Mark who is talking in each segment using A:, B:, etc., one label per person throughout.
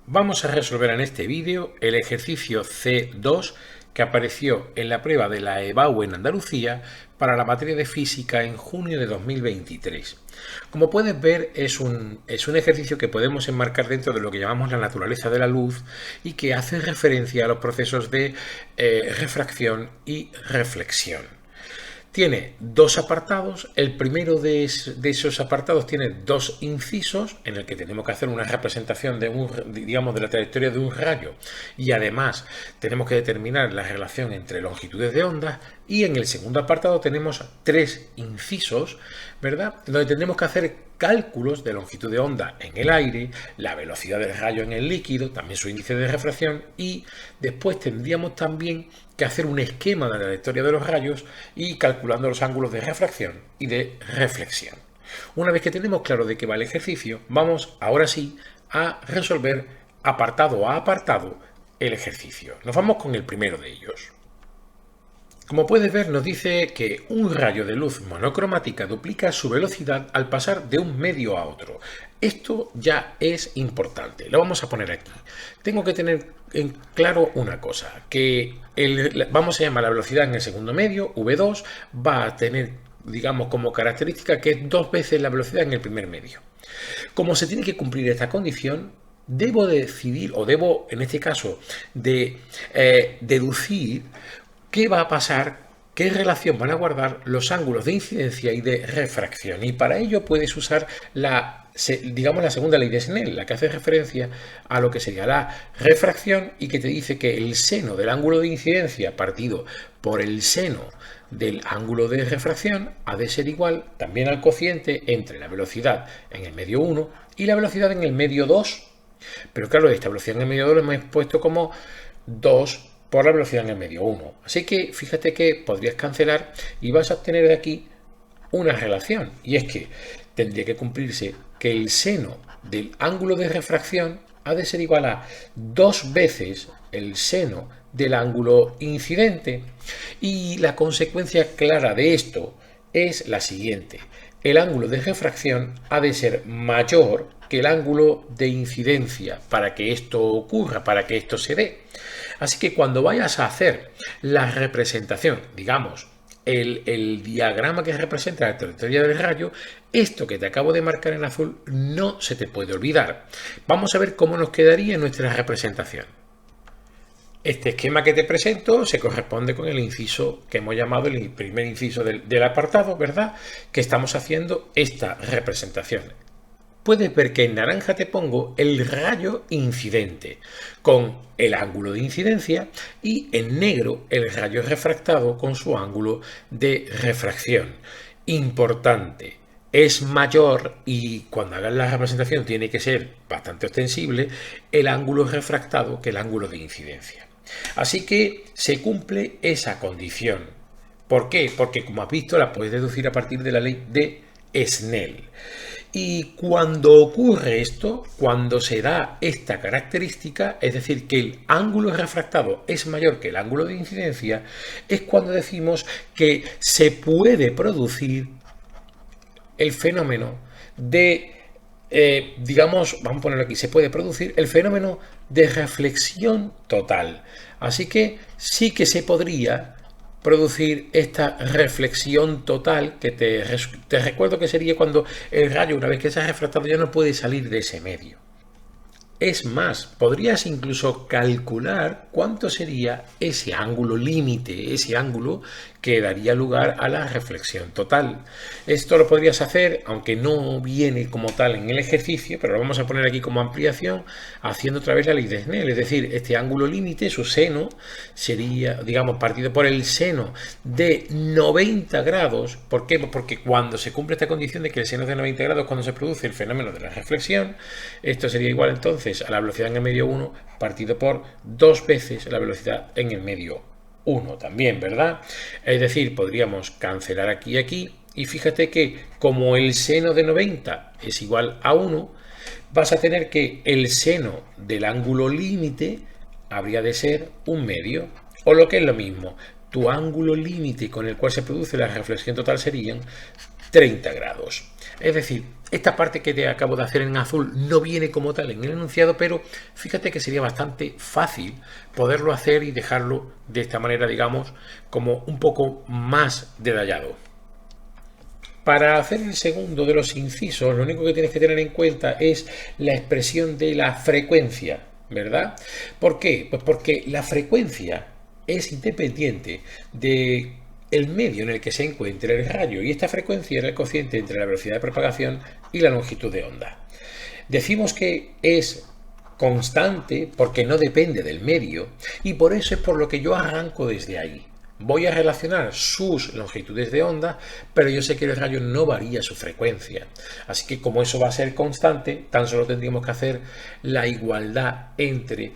A: Vamos a resolver en este vídeo el ejercicio C2 que apareció en la prueba de la EBAU en Andalucía para la materia de física en junio de 2023. Como puedes ver, es un ejercicio que podemos enmarcar dentro de lo que llamamos la naturaleza de la luz y que hace referencia a los procesos de refracción y reflexión. Tiene dos apartados. El primero de esos apartados tiene dos incisos en el que tenemos que hacer una representación de la trayectoria de un rayo, y además tenemos que determinar la relación entre longitudes de onda. Y en el segundo apartado tenemos tres incisos, ¿verdad?, donde tendremos que hacer cálculos de longitud de onda en el aire, la velocidad del rayo en el líquido, también su índice de refracción, y después tendríamos también que hacer un esquema de la trayectoria de los rayos y calculando los ángulos de refracción y de reflexión. Una vez que tenemos claro de qué va el ejercicio, vamos ahora sí a resolver apartado a apartado el ejercicio. Nos vamos con el primero de ellos. Como puedes ver, nos dice que un rayo de luz monocromática duplica su velocidad al pasar de un medio a otro. Esto ya es importante, lo vamos a poner aquí. Tengo que tener en claro una cosa, que vamos a llamar la velocidad en el segundo medio, V2, va a tener, digamos, como característica que es 2 veces la velocidad en el primer medio. Como se tiene que cumplir esta condición, debo decidir, o debo, en este caso, deducir qué va a pasar, qué relación van a guardar los ángulos de incidencia y de refracción. Y para ello puedes usar la segunda ley de Snell, la que hace referencia a lo que sería la refracción y que te dice que el seno del ángulo de incidencia partido por el seno del ángulo de refracción ha de ser igual también al cociente entre la velocidad en el medio 1 y la velocidad en el medio 2. Pero claro, esta velocidad en el medio 2 lo hemos puesto como 2 por la velocidad en el medio 1. Así que fíjate que podrías cancelar y vas a obtener de aquí una relación. Y es que tendría que cumplirse que el seno del ángulo de refracción ha de ser igual a 2 veces el seno del ángulo incidente. Y la consecuencia clara de esto es la siguiente. El ángulo de refracción ha de ser mayor que el ángulo de incidencia para que esto ocurra, para que esto se dé. Así que cuando vayas a hacer la representación, digamos, el diagrama que representa la trayectoria del rayo, esto que te acabo de marcar en azul no se te puede olvidar. Vamos a ver cómo nos quedaría nuestra representación. Este esquema que te presento se corresponde con el inciso que hemos llamado el primer inciso del apartado, ¿verdad?, que estamos haciendo esta representación. Puedes ver que en naranja te pongo el rayo incidente con el ángulo de incidencia y en negro el rayo refractado con su ángulo de refracción. Importante, es mayor, y cuando hagas la representación tiene que ser bastante ostensible, el ángulo refractado que el ángulo de incidencia. Así que se cumple esa condición. ¿Por qué? Porque, como has visto, la puedes deducir a partir de la ley de Snell. Y cuando ocurre esto, cuando se da esta característica, es decir, que el ángulo refractado es mayor que el ángulo de incidencia, es cuando decimos que se puede producir el fenómeno de, vamos a ponerlo aquí, se puede producir el fenómeno de reflexión total. Así que sí que se podría producir esta reflexión total, que te recuerdo que sería cuando el rayo, una vez que se ha refractado, ya no puede salir de ese medio. Es más, podrías incluso calcular cuánto sería ese ángulo límite, ese ángulo que daría lugar a la reflexión total. Esto lo podrías hacer, aunque no viene como tal en el ejercicio, pero lo vamos a poner aquí como ampliación, haciendo otra vez la ley de Snell. Es decir, este ángulo límite, su seno, sería, digamos, partido por el seno de 90 grados. ¿Por qué? Porque cuando se cumple esta condición de que el seno es de 90 grados, cuando se produce el fenómeno de la reflexión, esto sería igual entonces a la velocidad en el medio 1 partido por 2 veces la velocidad en el medio 1 también, ¿verdad? Es decir, podríamos cancelar aquí y aquí, y fíjate que como el seno de 90 es igual a 1, vas a tener que el seno del ángulo límite habría de ser un medio, o lo que es lo mismo, tu ángulo límite con el cual se produce la reflexión total serían 30 grados. Es decir, Esta parte que te acabo de hacer en azul no viene como tal en el enunciado, pero fíjate que sería bastante fácil poderlo hacer y dejarlo de esta manera, digamos, como un poco más detallado. Para hacer el segundo de los incisos, lo único que tienes que tener en cuenta es la expresión de la frecuencia, ¿verdad? ¿Por qué? Pues porque la frecuencia es independiente de el medio en el que se encuentre el rayo, y esta frecuencia es el cociente entre la velocidad de propagación y la longitud de onda. Decimos que es constante porque no depende del medio, y por eso es por lo que yo arranco desde ahí. Voy a relacionar sus longitudes de onda, pero yo sé que el rayo no varía su frecuencia. Así que como eso va a ser constante, tan solo tendríamos que hacer la igualdad entre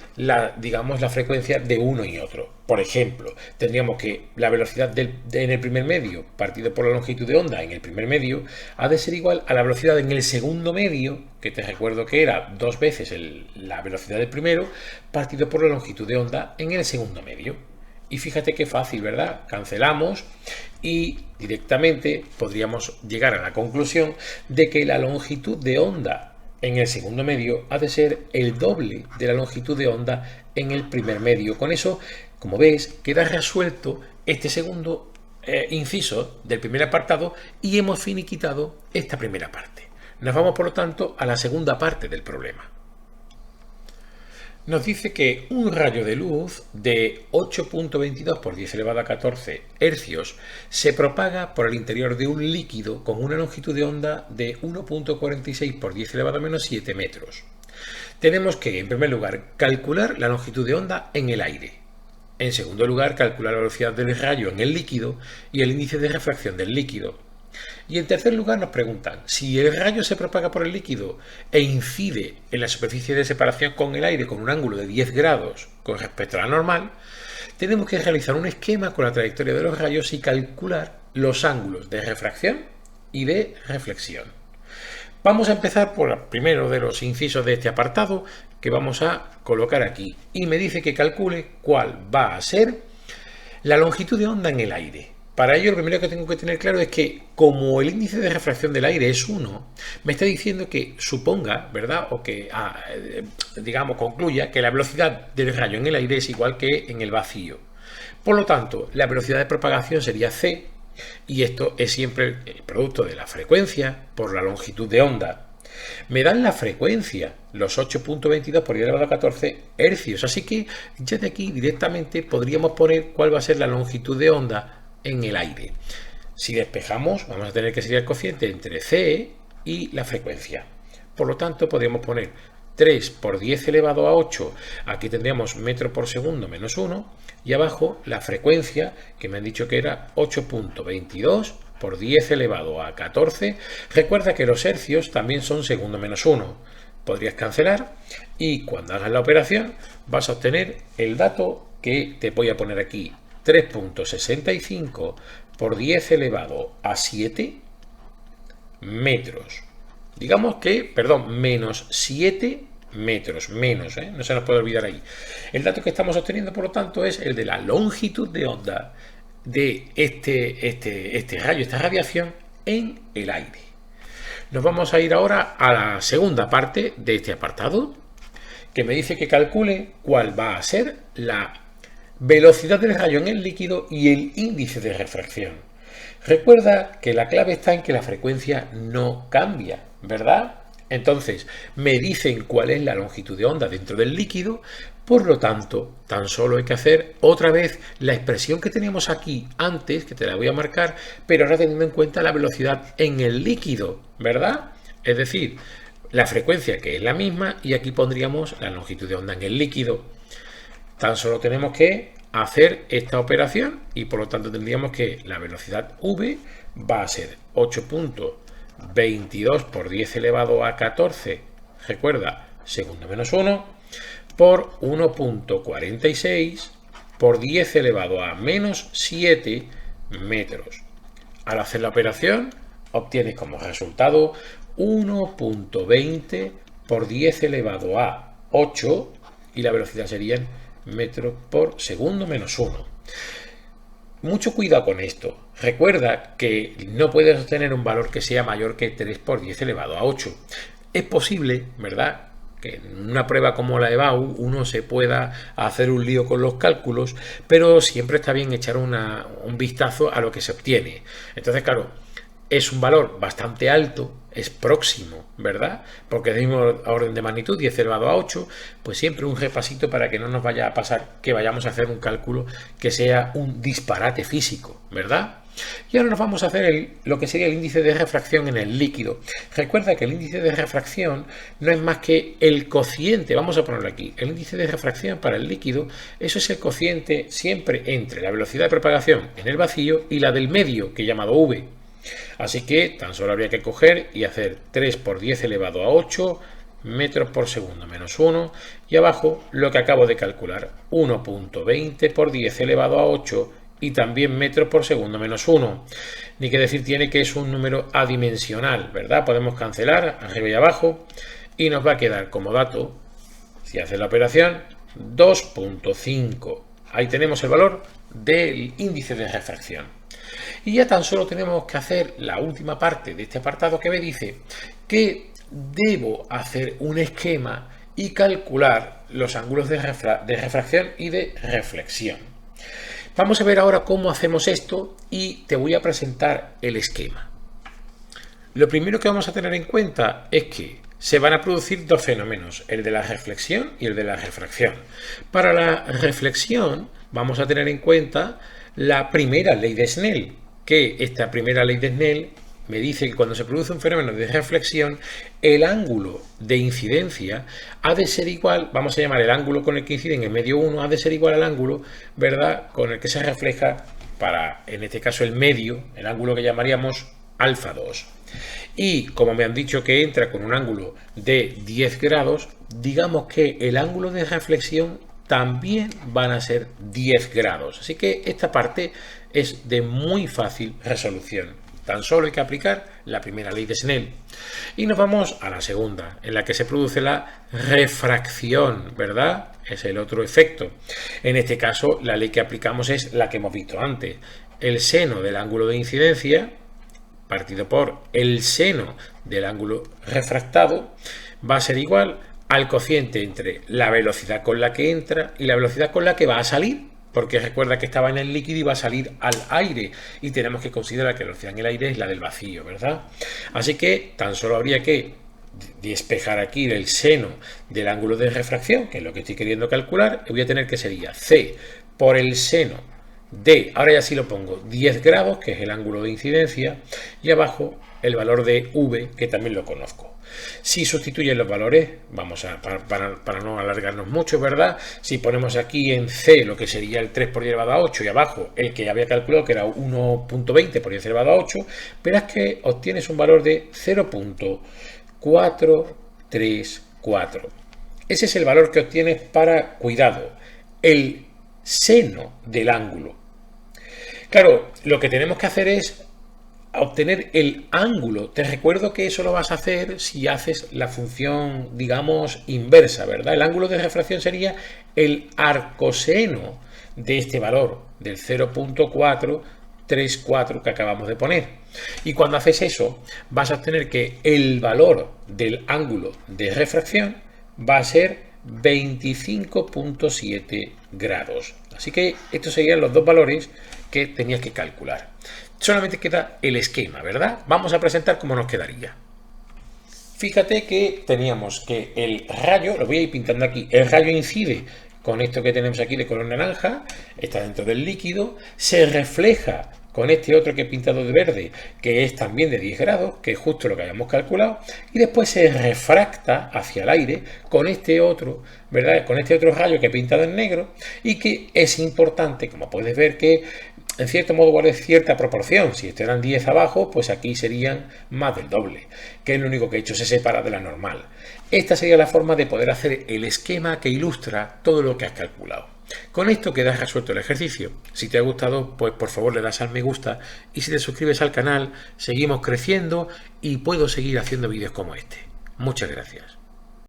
A: digamos, la frecuencia de uno y otro. Por ejemplo, tendríamos que la velocidad en el primer medio partido por la longitud de onda en el primer medio ha de ser igual a la velocidad en el segundo medio, que te recuerdo que era 2 veces la velocidad del primero, partido por la longitud de onda en el segundo medio. Y fíjate qué fácil, ¿verdad? Cancelamos y directamente podríamos llegar a la conclusión de que la longitud de onda en el segundo medio ha de ser el doble de la longitud de onda en el primer medio. Con eso, como ves, queda resuelto este segundo inciso del primer apartado y hemos finiquitado esta primera parte. Nos vamos, por lo tanto, a la segunda parte del problema. Nos dice que un rayo de luz de 8.22 por 10 elevado a 14 hercios se propaga por el interior de un líquido con una longitud de onda de 1.46 por 10 elevado a menos 7 metros. Tenemos que, en primer lugar, calcular la longitud de onda en el aire. En segundo lugar, calcular la velocidad del rayo en el líquido y el índice de refracción del líquido. Y en tercer lugar nos preguntan, si el rayo se propaga por el líquido e incide en la superficie de separación con el aire con un ángulo de 10 grados con respecto a la normal, tenemos que realizar un esquema con la trayectoria de los rayos y calcular los ángulos de refracción y de reflexión. Vamos a empezar por el primero de los incisos de este apartado que vamos a colocar aquí. Y me dice que calcule cuál va a ser la longitud de onda en el aire. Para ello, lo primero que tengo que tener claro es que, como el índice de refracción del aire es 1, me está diciendo que suponga, ¿verdad? O que, digamos, concluya que la velocidad del rayo en el aire es igual que en el vacío. Por lo tanto, la velocidad de propagación sería c, y esto es siempre el producto de la frecuencia por la longitud de onda. Me dan la frecuencia, los 8.22 por 10 elevado a 14 hercios, así que ya de aquí directamente podríamos poner cuál va a ser la longitud de onda en el aire. Si despejamos, vamos a tener que seguir el cociente entre c y la frecuencia. Por lo tanto, podríamos poner 3 por 10 elevado a 8, aquí tendríamos metro por segundo menos 1, y abajo la frecuencia, que me han dicho que era 8.22 por 10 elevado a 14. Recuerda que los hercios también son segundo menos 1. Podrías cancelar y cuando hagas la operación vas a obtener el dato que te voy a poner aquí. 3.65 por 10 elevado a 7 metros. Digamos que, perdón, menos 7 metros, menos, no se nos puede olvidar ahí. El dato que estamos obteniendo, por lo tanto, es el de la longitud de onda de este rayo, esta radiación en el aire. Nos vamos a ir ahora a la segunda parte de este apartado, que me dice que calcule cuál va a ser la velocidad del rayo en el líquido y el índice de refracción. Recuerda que la clave está en que la frecuencia no cambia, ¿verdad? Entonces, me dicen cuál es la longitud de onda dentro del líquido, por lo tanto, tan solo hay que hacer otra vez la expresión que teníamos aquí antes, que te la voy a marcar, pero ahora teniendo en cuenta la velocidad en el líquido, ¿verdad? Es decir, la frecuencia que es la misma y aquí pondríamos la longitud de onda en el líquido. Tan solo tenemos que hacer esta operación y por lo tanto tendríamos que la velocidad v va a ser 8.22 por 10 elevado a 14, recuerda, segundo menos 1, por 1.46 por 10 elevado a menos 7 metros. Al hacer la operación obtienes como resultado 1.20 por 10 elevado a 8 y la velocidad serían metros por segundo menos 1. Mucho cuidado con esto. recuerda que no puedes obtener un valor que sea mayor que 3 por 10 elevado a 8. Es posible, ¿verdad?, que en una prueba como la de BAU uno se pueda hacer un lío con los cálculos, pero siempre está bien echar un vistazo a lo que se obtiene. Entonces, claro, es un valor bastante alto, es próximo, ¿verdad? Porque de mismo orden de magnitud, 10 elevado a 8, pues siempre un repasito para que no nos vaya a pasar que vayamos a hacer un cálculo que sea un disparate físico, ¿verdad? Y ahora nos vamos a hacer lo que sería el índice de refracción en el líquido. Recuerda que el índice de refracción no es más que el cociente, vamos a ponerlo aquí, el índice de refracción para el líquido, eso es el cociente siempre entre la velocidad de propagación en el vacío y la del medio, que he llamado V. Así que tan solo habría que coger y hacer 3 por 10 elevado a 8 metros por segundo menos 1, y abajo lo que acabo de calcular, 1.20 por 10 elevado a 8 y también metros por segundo menos 1. Ni que decir tiene que es un número adimensional, ¿verdad? Podemos cancelar arriba y abajo y nos va a quedar como dato, si hace la operación, 2.5. Ahí tenemos el valor del índice de refracción. Y ya tan solo tenemos que hacer la última parte de este apartado que me dice que debo hacer un esquema y calcular los ángulos de refracción y de reflexión. Vamos a ver ahora cómo hacemos esto y te voy a presentar el esquema. Lo primero que vamos a tener en cuenta es que se van a producir dos fenómenos, el de la reflexión y el de la refracción. Para la reflexión vamos a tener en cuenta la primera ley de Snell, que esta primera ley de Snell me dice que cuando se produce un fenómeno de reflexión, el ángulo de incidencia ha de ser igual, vamos a llamar el ángulo con el que incide en el medio 1, ha de ser igual al ángulo, ¿verdad?, con el que se refleja para, en este caso, el medio, el ángulo que llamaríamos alfa 2. Y como me han dicho que entra con un ángulo de 10 grados, digamos que el ángulo de reflexión también van a ser 10 grados. Así que esta parte es de muy fácil resolución. Tan solo hay que aplicar la primera ley de Snell. Y nos vamos a la segunda, en la que se produce la refracción, ¿verdad? Es el otro efecto. En este caso, la ley que aplicamos es la que hemos visto antes. El seno del ángulo de incidencia, partido por el seno del ángulo refractado, va a ser igual al cociente entre la velocidad con la que entra y la velocidad con la que va a salir. Porque recuerda que estaba en el líquido y va a salir al aire. Y tenemos que considerar que la velocidad en el aire es la del vacío, ¿verdad? Así que tan solo habría que despejar aquí el seno del ángulo de refracción, que es lo que estoy queriendo calcular. Y voy a tener que sería C por el seno de, ahora ya sí lo pongo, 10 grados, que es el ángulo de incidencia. Y abajo el valor de V, que también lo conozco. Si sustituyen los valores, vamos a, para no alargarnos mucho, ¿verdad? Si ponemos aquí en C lo que sería el 3 por 10 elevado a 8 y abajo el que había calculado que era 1.20 por 10 elevado a 8, verás que obtienes un valor de 0.434. Ese es el valor que obtienes para, cuidado, el seno del ángulo. Claro, lo que tenemos que hacer es obtener el ángulo. Te recuerdo que eso lo vas a hacer si haces la función, digamos, inversa, ¿verdad? El ángulo de refracción sería el arcoseno de este valor, del 0.434 que acabamos de poner. Y cuando haces eso, vas a obtener que el valor del ángulo de refracción va a ser 25.7 grados. Así que estos serían los dos valores que tenías que calcular. Solamente queda el esquema, ¿verdad? Vamos a presentar cómo nos quedaría. Fíjate que teníamos que el rayo, lo voy a ir pintando aquí, el rayo incide con esto que tenemos aquí de color naranja, está dentro del líquido, se refleja con este otro que he pintado de verde, que es también de 10 grados, que es justo lo que habíamos calculado, y después se refracta hacia el aire con este otro, ¿verdad? Con este otro rayo que he pintado en negro, y que es importante, como puedes ver, que en cierto modo guarde cierta proporción. Si esto eran 10 abajo, pues aquí serían más del doble, que es lo único que he hecho, se separa de la normal. Esta sería la forma de poder hacer el esquema que ilustra todo lo que has calculado. Con esto quedas resuelto el ejercicio. Si te ha gustado, pues por favor le das al me gusta, y si te suscribes al canal, seguimos creciendo y puedo seguir haciendo vídeos como este. Muchas gracias.